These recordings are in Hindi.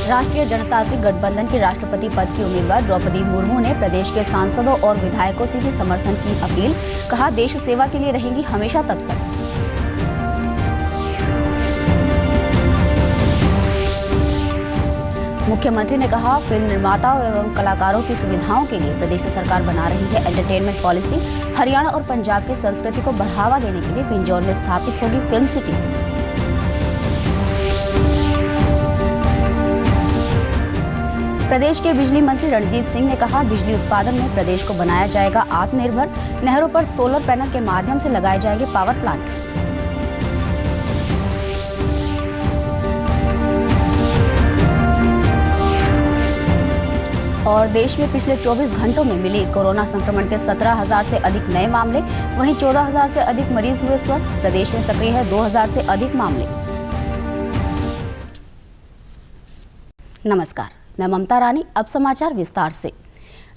राष्ट्रीय जनतांत्रिक गठबंधन की राष्ट्रपति पद की उम्मीदवार द्रौपदी मुर्मू ने प्रदेश के सांसदों और विधायकों से भी समर्थन की अपील। कहा, देश सेवा के लिए रहेंगी हमेशा तत्पर। मुख्यमंत्री ने कहा, फिल्म निर्माताओं एवं कलाकारों की सुविधाओं के लिए प्रदेश सरकार बना रही है एंटरटेनमेंट पॉलिसी। हरियाणा और पंजाब की संस्कृति को बढ़ावा देने के लिए पिंजौर में स्थापित होगी फिल्म सिटी। प्रदेश के बिजली मंत्री रणजीत सिंह ने कहा, बिजली उत्पादन में प्रदेश को बनाया जाएगा आत्मनिर्भर। नहरों पर सोलर पैनल के माध्यम से लगाए जाएंगे पावर प्लांट। और देश में पिछले 24 घंटों में मिली कोरोना संक्रमण के 17,000 से अधिक नए मामले, वहीं 14,000 से अधिक मरीज हुए स्वस्थ। प्रदेश में सक्रिय है 2,000 से अधिक मामले। नमस्कार, मैं ममता रानी। अब समाचार विस्तार से।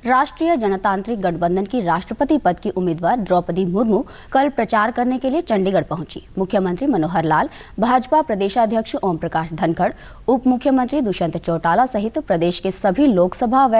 राष्ट्रीय जनतांत्रिक गठबंधन की राष्ट्रपति पद की उम्मीदवार द्रौपदी मुर्मू कल प्रचार करने के लिए चंडीगढ़ पहुंची। मुख्यमंत्री मनोहर लाल, भाजपा प्रदेशाध्यक्ष ओम प्रकाश धनखड़, उप मुख्यमंत्री दुष्यंत चौटाला सहित प्रदेश के सभी लोकसभा व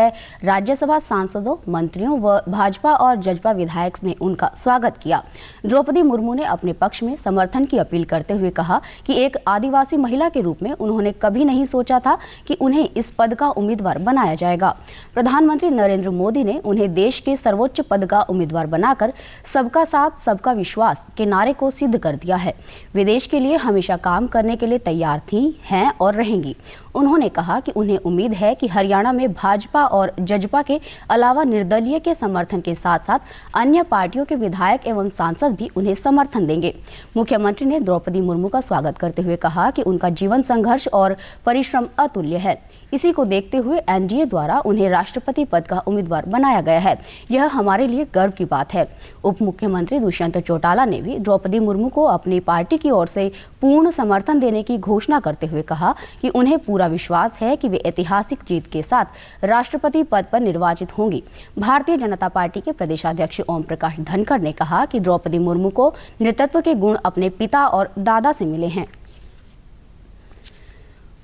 राज्यसभा सांसदों, मंत्रियों व भाजपा और जजपा विधायक ने उनका स्वागत किया। द्रौपदी मुर्मू ने अपने पक्ष में समर्थन की अपील करते हुए कहा कि एक आदिवासी महिला के रूप में उन्होंने कभी नहीं सोचा था कि उन्हें इस पद का उम्मीदवार बनाया जाएगा। प्रधानमंत्री नरेंद्र मोदी ने उन्हें देश के सर्वोच्च पद का उम्मीदवार बनाकर सबका साथ सबका विश्वास के नारे को सिद्ध कर दिया है। वे देश के लिए हमेशा काम करने के लिए तैयार थी, हैं और रहेंगी। उन्होंने कहा कि उन्हें उम्मीद है कि हरियाणा में भाजपा और जजपा के अलावा निर्दलीय के समर्थन के साथ साथ अन्य पार्टियों के विधायक एवं सांसद भी उन्हें समर्थन देंगे। मुख्यमंत्री ने द्रौपदी मुर्मू का स्वागत करते हुए कहा कि उनका जीवन संघर्ष और परिश्रम अतुल्य है। इसी को देखते हुए एनडीए द्वारा उन्हें राष्ट्रपति पद का उम्मीदवार बनाया गया है। यह हमारे लिए गर्व की बात है। उप मुख्यमंत्री दुष्यंत चौटाला ने भी द्रौपदी मुर्मू को अपनी पार्टी की ओर से पूर्ण समर्थन देने की घोषणा करते हुए कहा कि उन्हें पूरा विश्वास है कि वे ऐतिहासिक जीत के साथ राष्ट्रपति पद पर निर्वाचित होंगी। भारतीय जनता पार्टी के प्रदेशाध्यक्ष ओम प्रकाश धनखड़ ने कहा कि द्रौपदी मुर्मू को नेतृत्व के गुण अपने पिता और दादा से मिले हैं।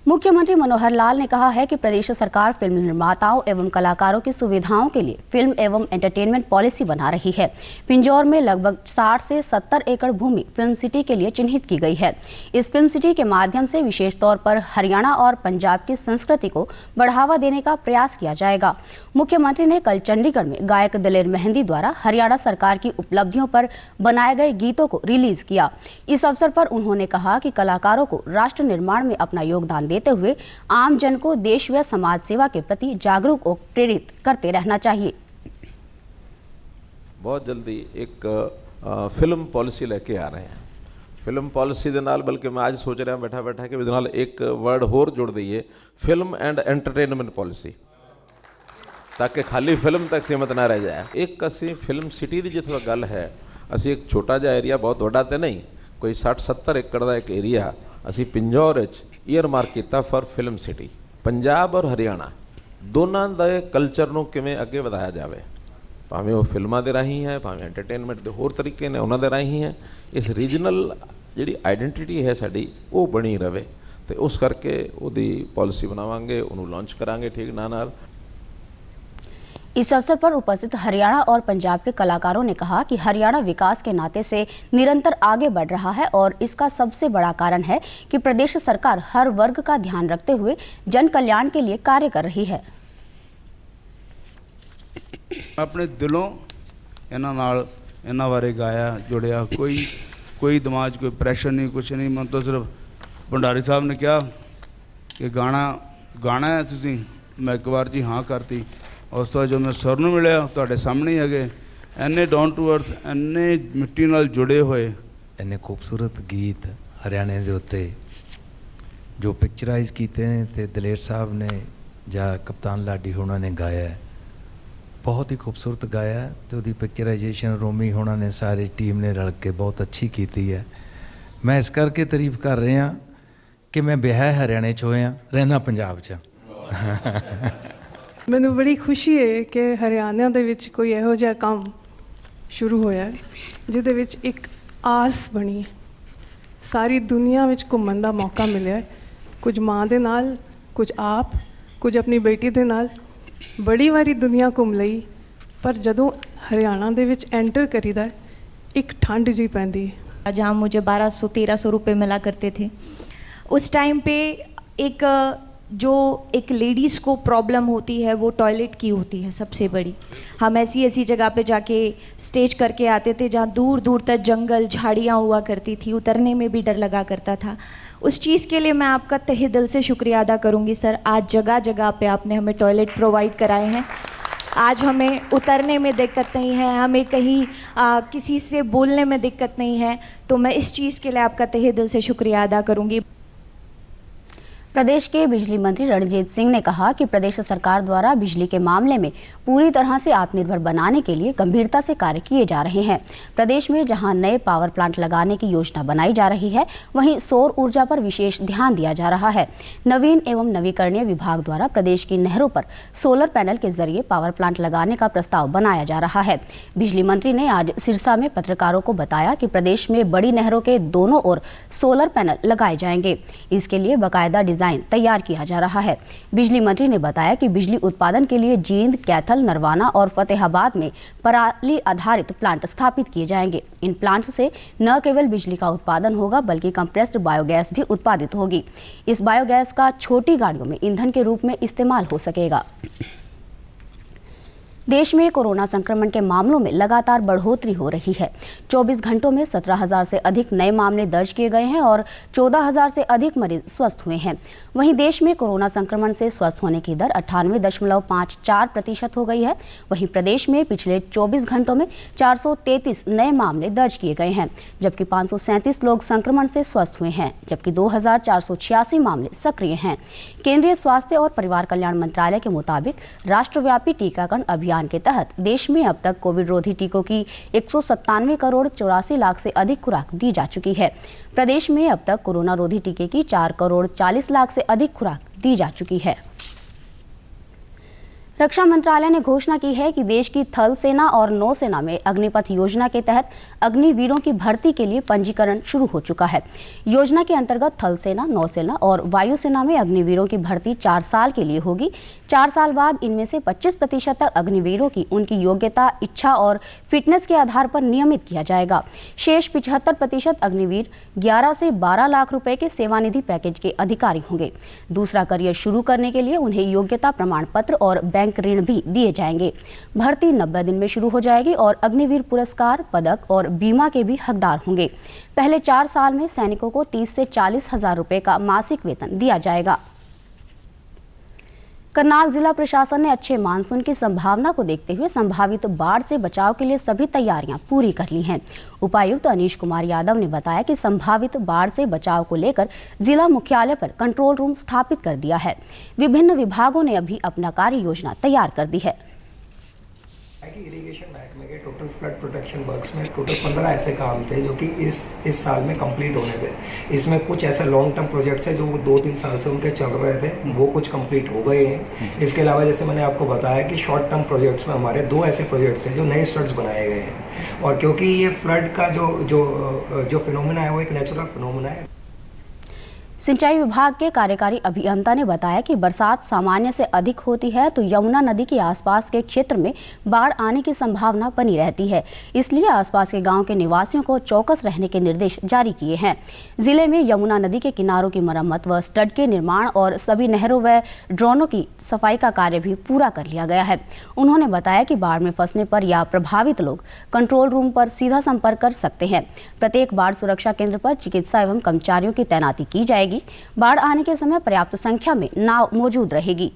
मुख्यमंत्री मनोहर लाल ने कहा है कि प्रदेश सरकार फिल्म निर्माताओं एवं कलाकारों की सुविधाओं के लिए फिल्म एवं एंटरटेनमेंट पॉलिसी बना रही है। पिंजौर में लगभग 60 से 70 एकड़ भूमि फिल्म सिटी के लिए चिन्हित की गई है। इस फिल्म सिटी के माध्यम से विशेष तौर पर हरियाणा और पंजाब की संस्कृति को बढ़ावा देने का प्रयास किया जाएगा। मुख्यमंत्री ने कल चंडीगढ़ में गायक दलेर मेहंदी द्वारा हरियाणा सरकार की उपलब्धियों पर बनाए गए गीतों को रिलीज किया। इस अवसर पर उन्होंने कहा कि कलाकारों को राष्ट्र निर्माण में अपना योगदान देते हुए आम जन को देश व समाज सेवा के प्रति जागरूक और प्रेरित करते रहना चाहिए। बहुत जल्दी एक फिल्म पॉलिसी लेके आ रहे हैं। फिल्म पॉलिसी ਦੇ ਨਾਲ बल्कि मैं आज सोच रहा बैठा बैठा कि ਇਹਦੇ ਨਾਲ एक वर्ड होर जोड़ दईए, फिल्म एंड एंटरटेनमेंट पॉलिसी, ताकि खाली फिल्म तक सीमित ना रह जाए। एक असी फिल्म सिटी की जितों गल है, असी एक छोटा जिहा एरिया, बहुत वड्डा तो नहीं, कोई 60-70 एकड़ का एक एरिया असी पिंजौर ईयर मार्क किया फॉर फिल्म सिटी। पंजाब और हरियाणा दोनों के कल्चर को किवें अगे वधाया जाए, भावें वो फिल्मां दे राही है, भावें एंटरटेनमेंट के होर तरीके ने उन्होंने राही है। इस रीजनल जी आइडेंटिटी है साड़ी वो बनी रहे, तो उस करके उहदी पॉलिसी बनावांगे, उन्होंने लॉन्च करांगे ठीक नाल। इस अवसर पर उपस्थित हरियाणा और पंजाब के कलाकारों ने कहा कि हरियाणा विकास के नाते से निरंतर आगे बढ़ रहा है और इसका सबसे बड़ा कारण है कि प्रदेश सरकार हर वर्ग का ध्यान रखते हुए जन कल्याण के लिए कार्य कर रही है। अपने दिलों इन्हां बारे गाया, जुड़िया, कोई दिमाग कोई प्रेशर नहीं, कुछ नहीं। मैं तो सिर्फ भंडारी साहब ने कहा कि गाना है तुसीं, मैं एक बार जी हाँ करती। उस तो जो मैं सुर नूं मिलिया तुहाडे सामने ही है, इन्ने डाउन टू अर्थ, इन्ने मिट्टी नाल जुड़े हुए, इन्ने खूबसूरत गीत हरियाणे के उत्ते जो पिक्चराइज किए हैं ते दलेर साहब ने या कप्तान लाडी होना ने गाया है, बहुत ही खूबसूरत गाया है। तो उसकी पिक्चराइजेशन रोमी होना ने सारी टीम ने रल के बहुत अच्छी की है। मैं इस करके तारीफ कर रहा कि मैं ब्याह हरियाणे च होया, रहना पंजाब च। मैनू बड़ी खुशी है कि हरियाणा दे विच कोई इहो जिहा काम शुरू होया है जिहदे विच एक आस बनी है। सारी दुनिया विच घुम्मण दा मौका मिलिया है, कुछ माँ दे नाल ਕੁਝ ਆਪ, ਕੁਝ ਆਪਣੀ ਬੇਟੀ ਦੇ ਨਾਲ ਬੜੀ ਵਾਰੀ ਦੁਨੀਆ ਘੁੰਮ ਲਈ, ਪਰ ਜਦੋਂ ਹਰਿਆਣਾ ਦੇ ਵਿੱਚ ਐਂਟਰ ਕਰੀਦਾ ਹੈ, ਇੱਕ ਠੰਡ ਜੀ ਪੈਂਦੀ ਹੈ। जहाँ मुझे 1200-1300 रुपये मिला करते थे, उस टाइम पे एक लेडीज़ को प्रॉब्लम होती है वो टॉयलेट की होती है सबसे बड़ी। हम ऐसी जगह पे जाके स्टेज करके आते थे जहाँ दूर दूर तक जंगल झाड़ियाँ हुआ करती थी, उतरने में भी डर लगा करता था। उस चीज़ के लिए मैं आपका तहे दिल से शुक्रिया अदा करूँगी सर। आज जगह जगह पे आपने हमें टॉयलेट प्रोवाइड कराए हैं, आज हमें उतरने में दिक्कत नहीं है, हमें कहीं किसी से बोलने में दिक्कत नहीं है, तो मैं इस चीज़ के लिए आपका तहे दिल से शुक्रिया अदा करूँगी। प्रदेश के बिजली मंत्री रणजीत सिंह ने कहा कि प्रदेश सरकार द्वारा बिजली के मामले में पूरी तरह से आत्मनिर्भर बनाने के लिए गंभीरता से कार्य किए जा रहे हैं। प्रदेश में जहां नए पावर प्लांट लगाने की योजना बनाई जा रही है, वहीं सौर ऊर्जा पर विशेष ध्यान दिया जा रहा है। नवीन एवं नवीकरणीय विभाग द्वारा प्रदेश की नहरों पर सोलर पैनल के जरिए पावर प्लांट लगाने का प्रस्ताव बनाया जा रहा है। बिजली मंत्री ने आज सिरसा में पत्रकारों को बताया कि प्रदेश में बड़ी नहरों के दोनों ओर सोलर पैनल लगाए जाएंगे। इसके लिए बाकायदा डिजाइन तैयार किया जा रहा है। बिजली मंत्री ने बताया कि बिजली उत्पादन के लिए जींद, कैथल, नरवाना और फतेहाबाद में पराली आधारित प्लांट स्थापित किए जाएंगे। इन प्लांट से न केवल बिजली का उत्पादन होगा बल्कि कंप्रेस्ड बायोगैस भी उत्पादित होगी। इस बायोगैस का छोटी गाड़ियों में ईंधन के रूप में इस्तेमाल हो सकेगा। देश में कोरोना संक्रमण के मामलों में लगातार बढ़ोतरी हो रही है। 24 घंटों में 17,000 से अधिक नए मामले दर्ज किए गए हैं और 14,000 से अधिक मरीज स्वस्थ हुए हैं। वहीं देश में कोरोना संक्रमण से स्वस्थ होने की दर 98.54% हो गई है। वहीं प्रदेश में पिछले 24 घंटों में 433 नए मामले दर्ज किए गए हैं, जबकि 537 लोग संक्रमण से स्वस्थ हुए हैं, जबकि 2,486 मामले सक्रिय हैं। केंद्रीय स्वास्थ्य और परिवार कल्याण मंत्रालय के मुताबिक राष्ट्रव्यापी टीकाकरण अभियान के तहत देश में अब तक कोविड रोधी टीकों की 197 करोड़ 84 लाख से अधिक खुराक दी जा चुकी है। प्रदेश में अब तक कोरोना रोधी टीके की 4 करोड़ 40 लाख से अधिक खुराक दी जा चुकी है। रक्षा मंत्रालय ने घोषणा की है कि देश की थल सेना और नौसेना में अग्निपथ योजना के तहत अग्निवीरों की भर्ती के लिए पंजीकरण शुरू हो चुका है। योजना के अंतर्गत थल सेना, नौसेना और वायुसेना में अग्निवीरों की भर्ती 4 साल के लिए होगी। 4 साल बाद इनमें से 25% तक अग्निवीरों की उनकी योग्यता, इच्छा और फिटनेस के आधार पर नियमित किया जाएगा। शेष 75% अग्निवीर 11 से 12 लाख रुपए के सेवानिधि पैकेज के अधिकारी होंगे। दूसरा करियर शुरू करने के लिए उन्हें योग्यता प्रमाण पत्र और बैंक ऋण भी दिए जाएंगे। भर्ती 90 दिन में शुरू हो जाएगी और अग्निवीर पुरस्कार, पदक और बीमा के भी हकदार होंगे। पहले 4 साल में सैनिकों को 30 से 40 हजार रुपए का मासिक वेतन दिया जाएगा। करनाल जिला प्रशासन ने अच्छे मानसून की संभावना को देखते हुए संभावित बाढ़ से बचाव के लिए सभी तैयारियां पूरी कर ली हैं। उपायुक्त अनीश कुमार यादव ने बताया कि संभावित बाढ़ से बचाव को लेकर जिला मुख्यालय पर कंट्रोल रूम स्थापित कर दिया है। विभिन्न विभागों ने अभी अपना कार्य योजना तैयार कर दी है। इरिगेशन महकमे के टोटल फ्लड प्रोटेक्शन वर्क्स में टोटल 15 ऐसे काम थे जो कि इस साल में कंप्लीट होने थे। इसमें कुछ ऐसे लॉन्ग टर्म प्रोजेक्ट्स हैं जो 2-3 साल से उनके चल रहे थे, वो कुछ कंप्लीट हो गए हैं। इसके अलावा जैसे मैंने आपको बताया कि शॉर्ट टर्म प्रोजेक्ट्स में हमारे 2 ऐसे प्रोजेक्ट्स हैं जो नए स्टड्स बनाए गए हैं। और क्योंकि ये फ्लड का जो फिनोमेना है वो एक नेचुरल फिनोमेना है। सिंचाई विभाग के कार्यकारी अभियंता ने बताया कि बरसात सामान्य से अधिक होती है तो यमुना नदी के आसपास के क्षेत्र में बाढ़ आने की संभावना बनी रहती है। इसलिए आसपास के गांव के निवासियों को चौकस रहने के निर्देश जारी किए हैं। जिले में यमुना नदी के किनारों की मरम्मत व स्टड के निर्माण और सभी नहरों व ड्रोनों की सफाई का कार्य भी पूरा कर लिया गया है। उन्होंने बताया कि बाढ़ में फंसने पर या प्रभावित लोग कंट्रोल रूम पर सीधा संपर्क कर सकते हैं। प्रत्येक बाढ़ सुरक्षा केंद्र पर चिकित्सा एवं कर्मचारियों की तैनाती की जाएगी। बाढ़ आने के समय पर्याप्त संख्या में नाव मौजूद रहेगी।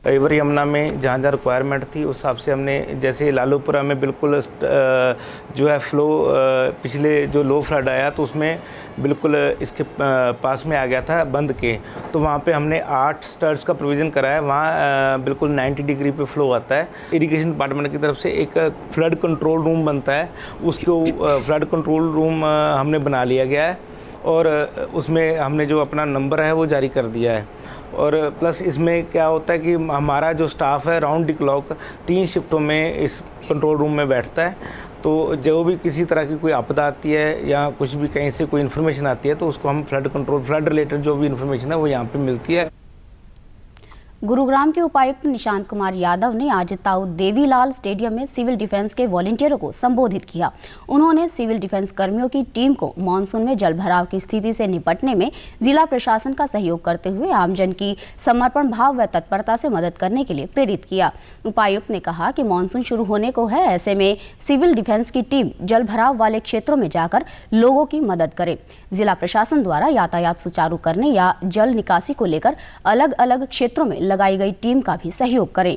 रिवर यमुना में जहाँ जहाँ रिक्वायरमेंट थी उस हिसाब से हमने, जैसे लालूपुरा में बिल्कुल जो है फ्लो पिछले जो लो फ्लड आया तो उसमें बिल्कुल इसके पास में आ गया था बंद के, तो वहाँ पे हमने 8 स्टर्स का प्रोविज़न कराया। वहाँ बिल्कुल 90 डिग्री पे फ्लो आता है। इरिगेशन डिपार्टमेंट की तरफ से एक फ्लड कंट्रोल रूम बनता है, उसको फ्लड कंट्रोल रूम हमने बना लिया गया है और उसमें हमने जो अपना नंबर है वो जारी कर दिया है। और प्लस इसमें क्या होता है कि हमारा जो स्टाफ है राउंड द क्लॉक 3 शिफ्टों में इस कंट्रोल रूम में बैठता है, तो जो भी किसी तरह की कोई आपदा आती है या कुछ भी कहीं से कोई इन्फॉर्मेशन आती है तो उसको हम फ्लड रिलेटेड जो भी इन्फॉर्मेशन है वो यहाँ पे मिलती है। गुरुग्राम के उपायुक्त निशांत कुमार यादव ने आज ताऊ देवीलाल स्टेडियम में सिविल डिफेंस के वॉलंटियरों को संबोधित किया। उन्होंने सिविल डिफेंस कर्मियों की टीम को मानसून में जलभराव की स्थिति से निपटने में जिला प्रशासन का सहयोग करते हुए आमजन की समर्पण भाव व तत्परता से मदद करने के लिए प्रेरित किया। उपायुक्त ने कहा कि मानसून शुरू होने को है, ऐसे में सिविल डिफेंस की टीम जलभराव वाले क्षेत्रों में जाकर लोगों की मदद करे। जिला प्रशासन द्वारा यातायात सुचारू करने या जल निकासी को लेकर अलग अलग क्षेत्रों में लगाई गई टीम का भी सहयोग करें।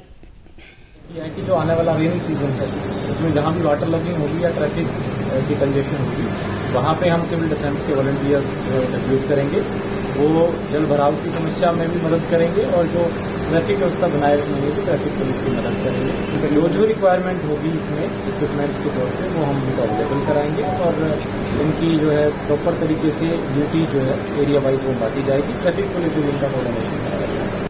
कि जो आने वाला रेनी सीजन है इसमें जहाँ भी वाटर लॉगिंग होगी या ट्रैफिक की कंजेशन होगी वहाँ पे हम सिविल डिफेंस के वॉलंटियर्स कंट्रीब्यूट करेंगे। वो जल भराव की समस्या में भी मदद करेंगे और जो ट्रैफिक व्यवस्था बनाए रखने में भी ट्रैफिक पुलिस की मदद करेंगे। जो रिक्वायरमेंट होगी इसमें इक्विपमेंट्स के तौर पे वो हम उनको अवेलेबल कराएंगे और उनकी जो है प्रॉपर तरीके से ड्यूटी जो है एरिया वाइज वो बांटी जाएगी। ट्रैफिक पुलिस इनका कोऑर्डिनेशन कराया जाएगा।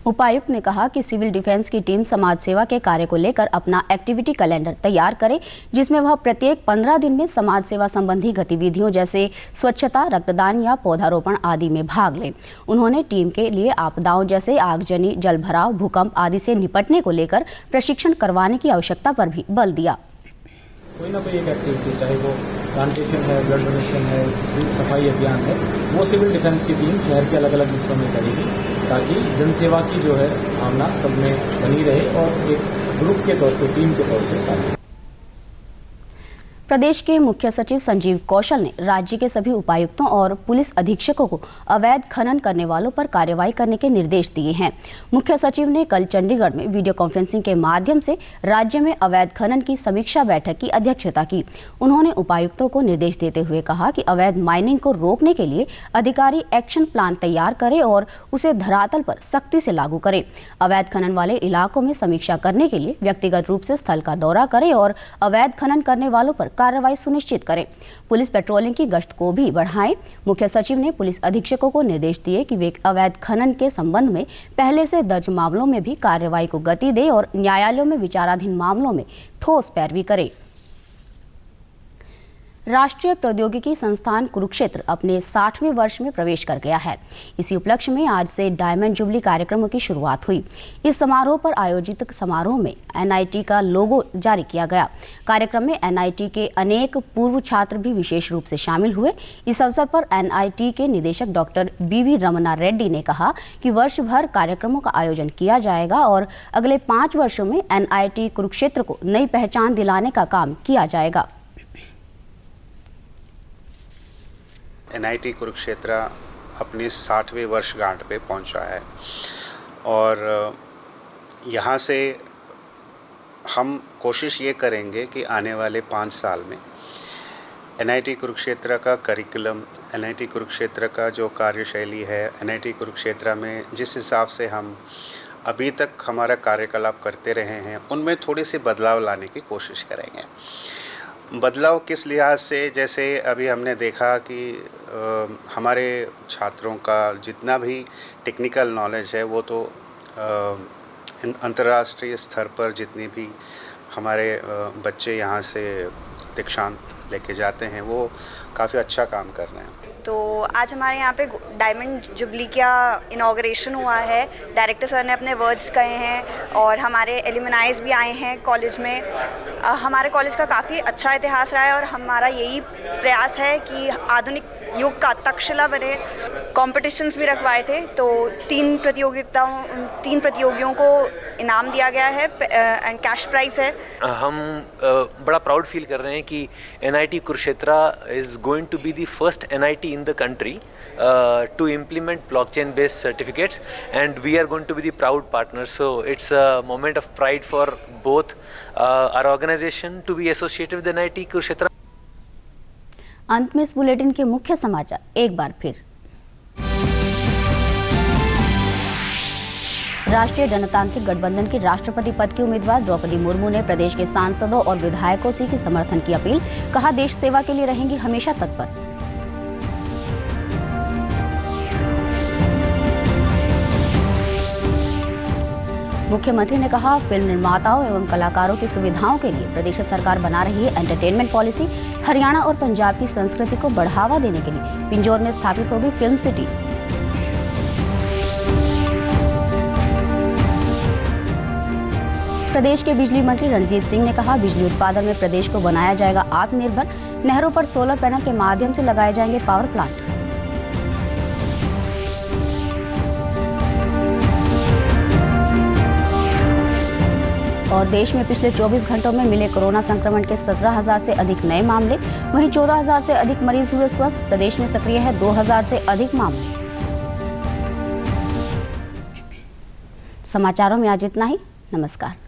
उपायुक्त ने कहा कि सिविल डिफेंस की टीम समाज सेवा के कार्य को लेकर अपना एक्टिविटी कैलेंडर तैयार करे, जिसमें वह प्रत्येक 15 दिन में समाज सेवा संबंधी गतिविधियों जैसे स्वच्छता, रक्तदान या पौधारोपण आदि में भाग ले। उन्होंने टीम के लिए आपदाओं जैसे आगजनी, जलभराव, भूकंप आदि से निपटने को लेकर प्रशिक्षण करवाने की आवश्यकता पर भी बल दिया। कोई ना कोई एक एक्टिविटी, चाहे वो प्लांटेशन है, ब्लड डोनेशन है, सफाई अभियान है, वो सिविल डिफेंस की टीम शहर के अलग अलग हिस्सों में करेगी ताकि जनसेवा की जो है भावना सब में बनी रहे और एक ग्रुप के तौर पे, टीम के तौर पे। प्रदेश के मुख्य सचिव संजीव कौशल ने राज्य के सभी उपायुक्तों और पुलिस अधीक्षकों को अवैध खनन करने वालों पर कार्रवाई करने के निर्देश दिए हैं। मुख्य सचिव ने कल चंडीगढ़ में वीडियो कॉन्फ्रेंसिंग के माध्यम से राज्य में अवैध खनन की समीक्षा बैठक की अध्यक्षता की। उन्होंने उपायुक्तों को निर्देश देते हुए कहा कि अवैध माइनिंग को रोकने के लिए अधिकारी एक्शन प्लान तैयार करें और उसे धरातल पर सख्ती से लागू करें। अवैध खनन वाले इलाकों में समीक्षा करने के लिए व्यक्तिगत रूप से स्थल का दौरा करें और अवैध खनन करने वालों पर कार्रवाई सुनिश्चित करें। पुलिस पेट्रोलिंग की गश्त को भी बढ़ाएं। मुख्य सचिव ने पुलिस अधीक्षकों को निर्देश दिए कि वे अवैध खनन के संबंध में पहले से दर्ज मामलों में भी कार्रवाई को गति दें और न्यायालयों में विचाराधीन मामलों में ठोस पैरवी करें। राष्ट्रीय प्रौद्योगिकी संस्थान कुरुक्षेत्र अपने 60वें वर्ष में प्रवेश कर गया है। इसी उपलक्ष्य में आज से डायमंड जुबली कार्यक्रमों की शुरुआत हुई। इस समारोह पर आयोजित समारोह में एनआईटी का लोगो जारी किया गया। कार्यक्रम में एनआईटी के अनेक पूर्व छात्र भी विशेष रूप से शामिल हुए। इस अवसर पर एनआईटी के निदेशक डॉक्टर बीवी रमना रेड्डी ने कहा कि वर्ष भर कार्यक्रमों का आयोजन किया जाएगा और अगले 5 वर्षों में एनआईटी कुरुक्षेत्र को नई पहचान दिलाने का काम किया जाएगा। एनआईटी कुरुक्षेत्र अपनी 60वीं वर्षगांठ पे पहुंचा है और यहाँ से हम कोशिश ये करेंगे कि आने वाले 5 साल में एनआईटी कुरुक्षेत्र का करिकुलम, एनआईटी कुरुक्षेत्र का जो कार्यशैली है, एनआईटी कुरुक्षेत्र में जिस हिसाब से हम अभी तक हमारा कार्यकलाप करते रहे हैं, उनमें थोड़ी सी बदलाव लाने की कोशिश करेंगे। बदलाव किस लिहाज से, जैसे अभी हमने देखा कि हमारे छात्रों का जितना भी टेक्निकल नॉलेज है वो तो अंतर्राष्ट्रीय स्तर पर जितनी भी हमारे बच्चे यहाँ से दीक्षांत लेके जाते हैं वो काफ़ी अच्छा काम कर रहे हैं। तो आज हमारे यहाँ पे डायमंड जुबली का इनॉग्रेशन हुआ है। डायरेक्टर सर ने अपने वर्ड्स कहे हैं और हमारे एलुमनाइज भी आए हैं कॉलेज में। हमारे कॉलेज का काफ़ी अच्छा इतिहास रहा है और हमारा यही प्रयास है कि आधुनिक युग का तक्षशिला बने। कॉम्पिटिशन्स भी रखवाए थे तो 3 प्रतियोगियों को इनाम दिया गया है एंड कैश प्राइज है। हम बड़ा प्राउड फील कर रहे हैं कि NIT Kurukshetra is going to be the first NIT in the country to implement blockchain based certificates, and we are going to be the proud partners. So it's a moment of pride for both our organization to be associated with NIT Kurukshetra. अंत में इस बुलेटिन के मुख्य समाचार एक बार फिर। राष्ट्रीय जनतांत्रिक गठबंधन की राष्ट्रपति पद की उम्मीदवार द्रौपदी मुर्मू ने प्रदेश के सांसदों और विधायकों से की समर्थन की अपील। कहा, देश सेवा के लिए रहेंगी हमेशा तत्पर। मुख्यमंत्री ने कहा, फिल्म निर्माताओं एवं कलाकारों की सुविधाओं के लिए प्रदेश सरकार बना रही है एंटरटेनमेंट पॉलिसी। हरियाणा और पंजाब की संस्कृति को बढ़ावा देने के लिए पिंजौर में स्थापित होगी फिल्म सिटी। प्रदेश के बिजली मंत्री रणजीत सिंह ने कहा, बिजली उत्पादन में प्रदेश को बनाया जाएगा आत्मनिर्भर। नहरों पर सोलर पैनल के माध्यम से लगाए जाएंगे पावर प्लांट। और देश में पिछले 24 घंटों में मिले कोरोना संक्रमण के 17,000 से अधिक नए मामले, वहीं 14,000 से अधिक मरीज हुए स्वस्थ। प्रदेश में सक्रिय है 2,000 से अधिक मामले। समाचारों में आज इतना ही। नमस्कार।